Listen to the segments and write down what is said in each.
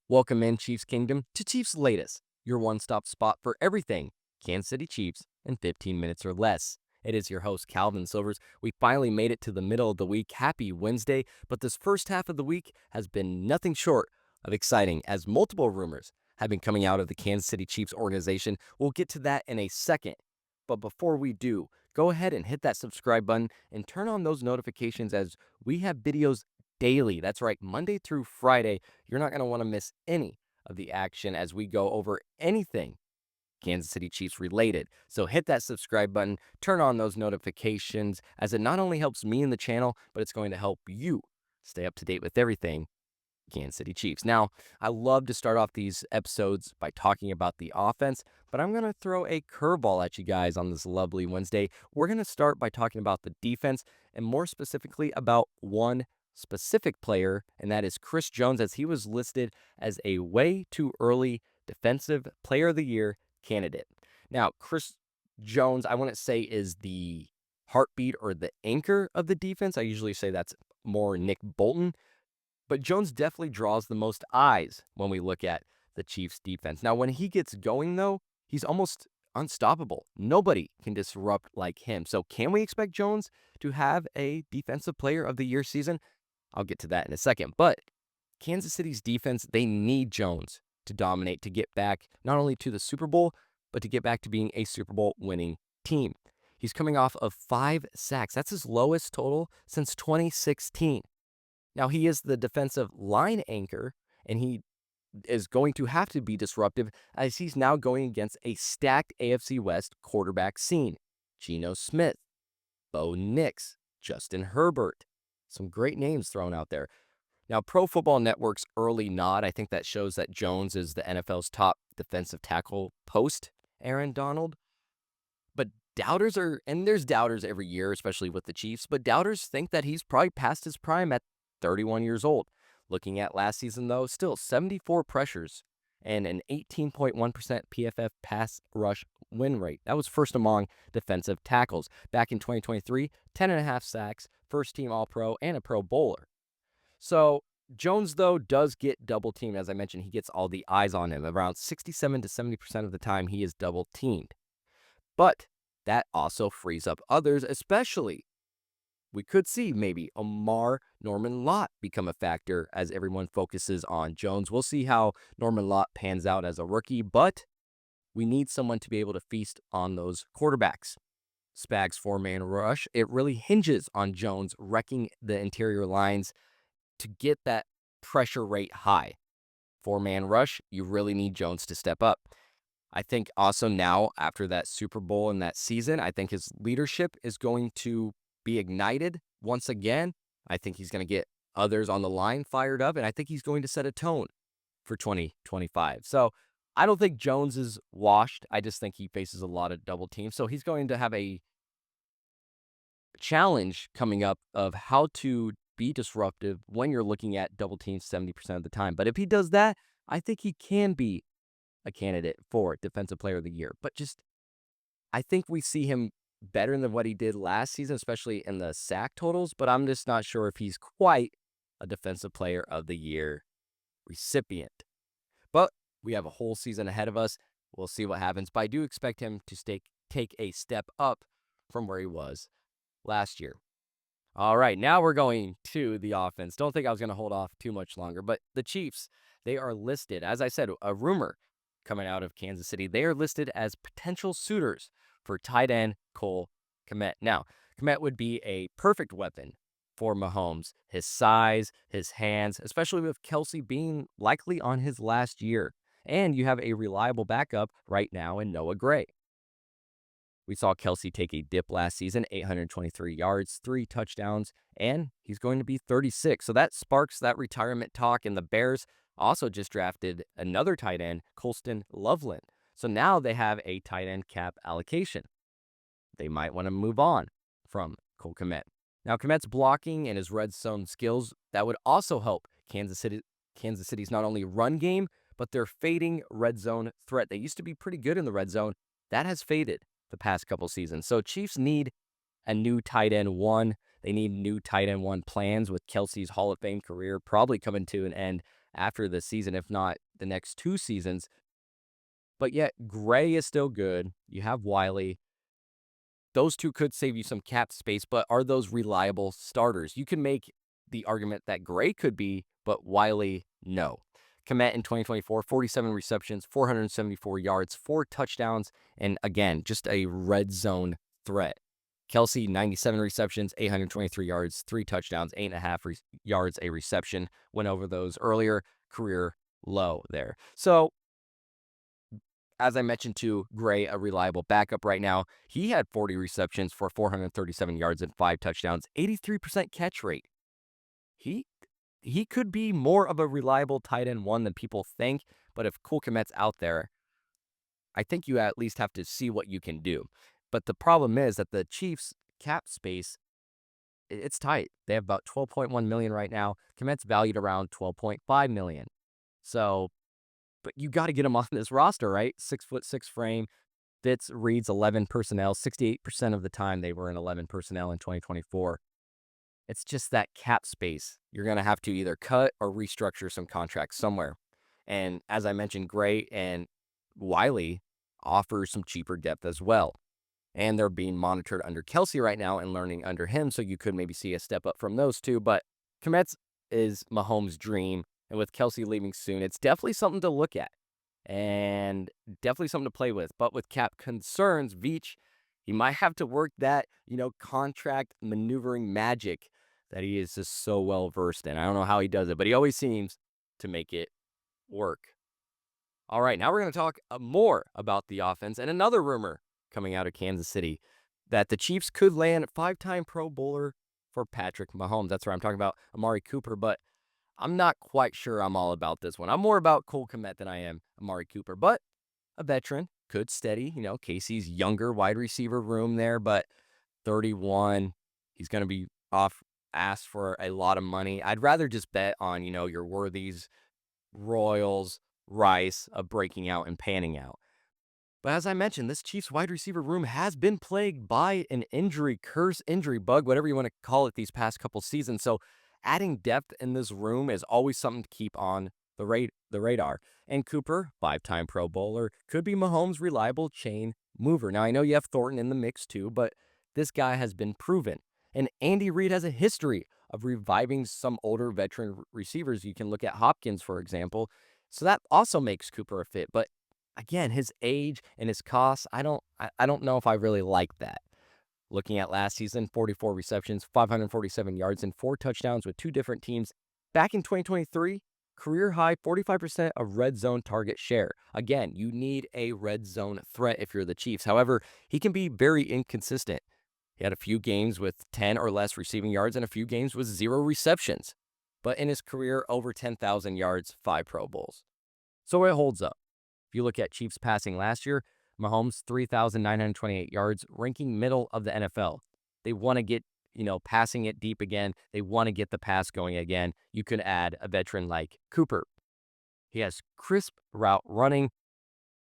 Welcome in, Chiefs Kingdom, to Chiefs Latest, your one-stop spot for everything Kansas City Chiefs in 15 minutes or less. It is your host, Calvin Silvers. We finally made it to the middle of the week. Happy Wednesday, but this first half of the week has been nothing short of exciting as multiple rumors have been coming out of the Kansas City Chiefs organization. We'll get to that in a second. But before we do, go ahead and hit that subscribe button and turn on those notifications as we have videos daily. That's right, Monday through Friday. You're not going to want to miss any of the action as we go over anything Kansas City Chiefs related. So hit that subscribe button, turn on those notifications, as it not only helps me in the channel, but it's going to help you stay up to date with everything Kansas City Chiefs. Now, I love to start off these episodes by talking about the offense, but I'm going to throw a curveball at you guys on this lovely Wednesday. We're going to start by talking about the defense and more specifically about one specific player, and that is Chris Jones, as he was listed as a way too early Defensive Player of the Year candidate. Now, Chris Jones, I wouldn't say is the heartbeat or the anchor of the defense. I usually say that's more Nick Bolton, but Jones definitely draws the most eyes when we look at the Chiefs defense. Now, when he gets going, though, he's almost unstoppable. Nobody can disrupt like him. So can we expect Jones to have a Defensive Player of the Year season? I'll get to that in a second. But Kansas City's defense, they need Jones to dominate, to get back not only to the Super Bowl, but to get back to being a Super Bowl winning team. He's coming off of 5 sacks. That's his lowest total since 2016. Now, he is the defensive line anchor, and he is going to have to be disruptive as he's now going against a stacked AFC West quarterback scene. Geno Smith, Bo Nix, Justin Herbert. Some great names thrown out there. Now, Pro Football Network's early nod, I think that shows that Jones is the NFL's top defensive tackle post Aaron Donald. But doubters are, and there's doubters every year, especially with the Chiefs, but doubters think that he's probably past his prime at 31 years old. Looking at last season, though, still 74 pressures and an 18.1% PFF pass rush win rate. That was first among defensive tackles. Back in 2023, 10.5 sacks, first team All-Pro, and a Pro Bowler. So Jones, though, does get double teamed. As I mentioned, he gets all the eyes on him. Around 67 to 70% of the time, he is double teamed. But that also frees up others, especially we could see maybe Amar Norman Lott become a factor as everyone focuses on Jones. We'll see how Norman Lott pans out as a rookie, but we need someone to be able to feast on those quarterbacks. Spags 4-man rush, it really hinges on Jones wrecking the interior lines to get that pressure rate high. 4-man rush, you really need Jones to step up. I think also now, after that Super Bowl and that season, I think his leadership is going to be ignited once again. I think he's going to get others on the line fired up, and I think he's going to set a tone for 2025. So I don't think Jones is washed. I just think he faces a lot of double teams. So he's going to have a challenge coming up of how to be disruptive when you're looking at double teams 70% of the time. But if he does that, I think he can be a candidate for Defensive Player of the Year. But just, I think we see him better than what he did last season, especially in the sack totals, but I'm just not sure if he's quite a Defensive Player of the Year recipient. But we have a whole season ahead of us. We'll see what happens, but I do expect him to take a step up from where he was last year. All right, now we're going to the offense. Don't think I was going to hold off too much longer, but the Chiefs, they are listed, as I said, a rumor coming out of Kansas City. They are listed as potential suitors for tight end Cole Kmet. Now, Kmet would be a perfect weapon for Mahomes. His size, his hands, especially with Kelsey being likely on his last year. And you have a reliable backup right now in Noah Gray. We saw Kelsey take a dip last season, 823 yards, 3 touchdowns, and he's going to be 36. So that sparks that retirement talk, and the Bears also just drafted another tight end, Colston Loveland. So now they have a tight end cap allocation. They might want to move on from Cole Kmet. Now, Kmet's blocking and his red zone skills, that would also help Kansas City's not only run game, but their fading red zone threat. They used to be pretty good in the red zone. That has faded the past couple seasons. So Chiefs need a new tight end one. They need new tight end one plans with Kelsey's Hall of Fame career probably coming to an end after this season, if not the next 2 seasons. But yet, Gray is still good. You have Wiley. Those two could save you some cap space, but are those reliable starters? You can make the argument that Gray could be, but Wiley, no. Kmet in 2024, 47 receptions, 474 yards, 4 touchdowns, and again, just a red zone threat. Kelsey, 97 receptions, 823 yards, 3 touchdowns, 8.5 yards a reception. Went over those earlier, career low there. So, as I mentioned to Gray, a reliable backup right now. He had 40 receptions for 437 yards and 5 touchdowns, 83% catch rate. He could be more of a reliable tight end one than people think, but if Cole Kmet's out there, I think you at least have to see what you can do. But the problem is that the Chiefs cap space, it's tight. They have about 12.1 million right now. Kmet's valued around 12.5 million. So, but you got to get him on this roster, right? 6'6" frame, fits, reads 11 personnel. 68% of the time they were in 11 personnel in 2024. It's just that cap space. You're going to have to either cut or restructure some contracts somewhere. And as I mentioned, Gray and Wiley offer some cheaper depth as well. And they're being monitored under Kelsey right now and learning under him, so you could maybe see a step up from those two. But Kmet's is Mahomes' dream, and with Kelsey leaving soon, it's definitely something to look at and definitely something to play with. But with cap concerns, Veach, he might have to work that, contract maneuvering magic that he is just so well versed in. I don't know how he does it, but he always seems to make it work. All right, now we're going to talk more about the offense and another rumor coming out of Kansas City that the Chiefs could land 5-time Pro Bowler for Patrick Mahomes. That's right, I'm talking about Amari Cooper, but I'm not quite sure I'm all about this one. I'm more about Cole Kmet than I am Amari Cooper, but a veteran could steady, Casey's younger wide receiver room there, but 31, he's going to be asked for a lot of money. I'd rather just bet on, your Worthies, Royals, Rice of breaking out and panning out. But as I mentioned, this Chiefs wide receiver room has been plagued by an injury curse, injury bug, whatever you want to call it, these past couple seasons. So adding depth in this room is always something to keep on the radar. And Cooper, 5-time Pro Bowler, could be Mahomes' reliable chain mover. Now, I know you have Thornton in the mix too, but this guy has been proven. And Andy Reid has a history of reviving some older veteran receivers. You can look at Hopkins, for example. So that also makes Cooper a fit. But again, his age and his costs, I don't know if I really like that. Looking at last season, 44 receptions, 547 yards, and 4 touchdowns with 2 different teams. Back in 2023, career high 45% of red zone target share. Again, you need a red zone threat if you're the Chiefs. However, he can be very inconsistent. He had a few games with 10 or less receiving yards and a few games with 0 receptions. But in his career, over 10,000 yards, 5 Pro Bowls. So it holds up. If you look at Chiefs passing last year, Mahomes, 3,928 yards, ranking middle of the NFL. They want to get, passing it deep again. They want to get the pass going again. You could add a veteran like Cooper. He has crisp route running.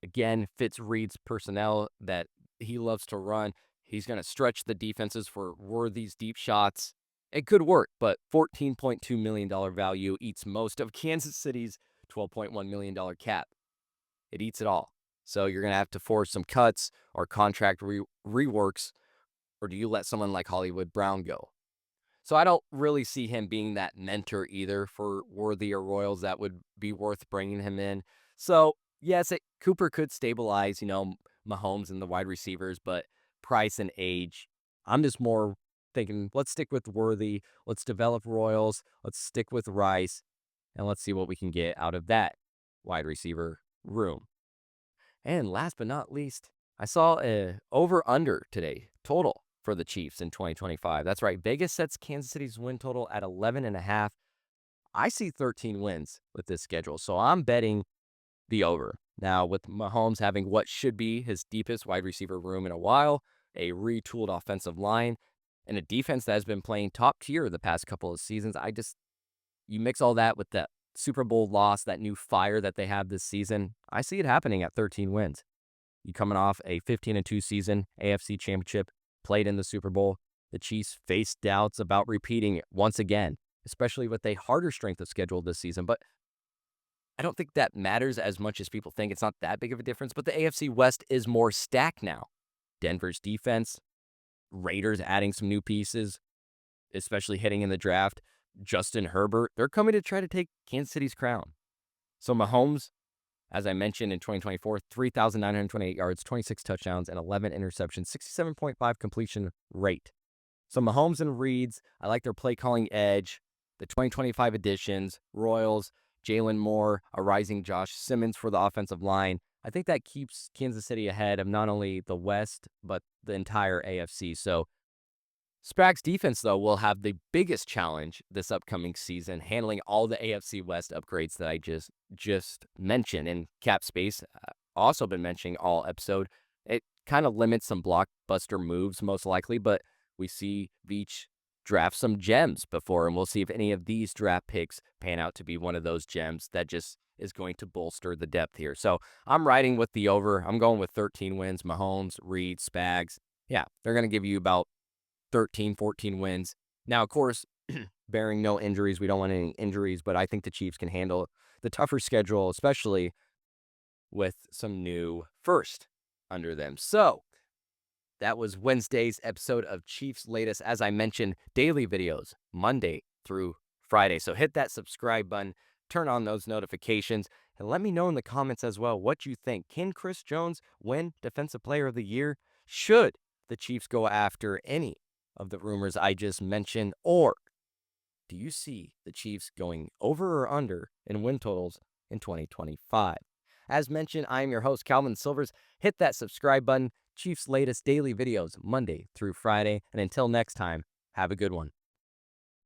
Again, fits Reid's personnel that he loves to run. He's going to stretch the defenses for Worthy's deep shots. It could work, but $14.2 million value eats most of Kansas City's $12.1 million cap. It eats it all. So you're going to have to force some cuts or contract reworks, or do you let someone like Hollywood Brown go? So I don't really see him being that mentor either for Worthy or Royals that would be worth bringing him in. So yes, Cooper could stabilize, Mahomes and the wide receivers, but price and age, I'm just more thinking, let's stick with Worthy, let's develop Royals, let's stick with Rice, and let's see what we can get out of that wide receiver room. And last but not least, I saw a over-under today, total for the Chiefs in 2025. That's right, Vegas sets Kansas City's win total at 11.5. I see 13 wins with this schedule, so I'm betting the over. Now, with Mahomes having what should be his deepest wide receiver room in a while, a retooled offensive line, and a defense that has been playing top tier the past couple of seasons, you mix all that with that Super Bowl loss, that new fire that they have this season, I see it happening at 13 wins. You coming off a 15-2 season, AFC Championship, played in the Super Bowl. The Chiefs faced doubts about repeating it once again, especially with a harder strength of schedule this season. But I don't think that matters as much as people think. It's not that big of a difference, but the AFC West is more stacked now. Denver's defense, Raiders adding some new pieces, especially hitting in the draft. Justin Herbert, they're coming to try to take Kansas City's crown. So Mahomes, as I mentioned in 2024, 3,928 yards, 26 touchdowns, and 11 interceptions, 67.5 completion rate. So Mahomes and Reeds, I like their play calling edge. The 2025 additions, Royals, Jalen Moore, a rising Josh Simmons for the offensive line. I think that keeps Kansas City ahead of not only the West, but the entire AFC. So Spags defense, though, will have the biggest challenge this upcoming season, handling all the AFC West upgrades that I just mentioned. And cap space, also been mentioning all episode. It kind of limits some blockbuster moves, most likely, but we see Veach draft some gems before, and we'll see if any of these draft picks pan out to be one of those gems that just is going to bolster the depth here. So I'm riding with the over. I'm going with 13 wins. Mahomes, Reed, Spags. Yeah, they're going to give you about 13, 14 wins. Now, of course, bearing no injuries, we don't want any injuries, but I think the Chiefs can handle the tougher schedule, especially with some new first under them. So that was Wednesday's episode of Cheifs Latest. As I mentioned, daily videos, Monday through Friday. So hit that subscribe button, turn on those notifications, and let me know in the comments as well what you think. Can Chris Jones win Defensive Player of the Year? Should the Chiefs go after any of the rumors I just mentioned? Or do you see the Chiefs going over or under in win totals in 2025? As mentioned, I am your host, Calvin Silvers. Hit that subscribe button. Chiefs Latest daily videos, Monday through Friday. And until next time, have a good one.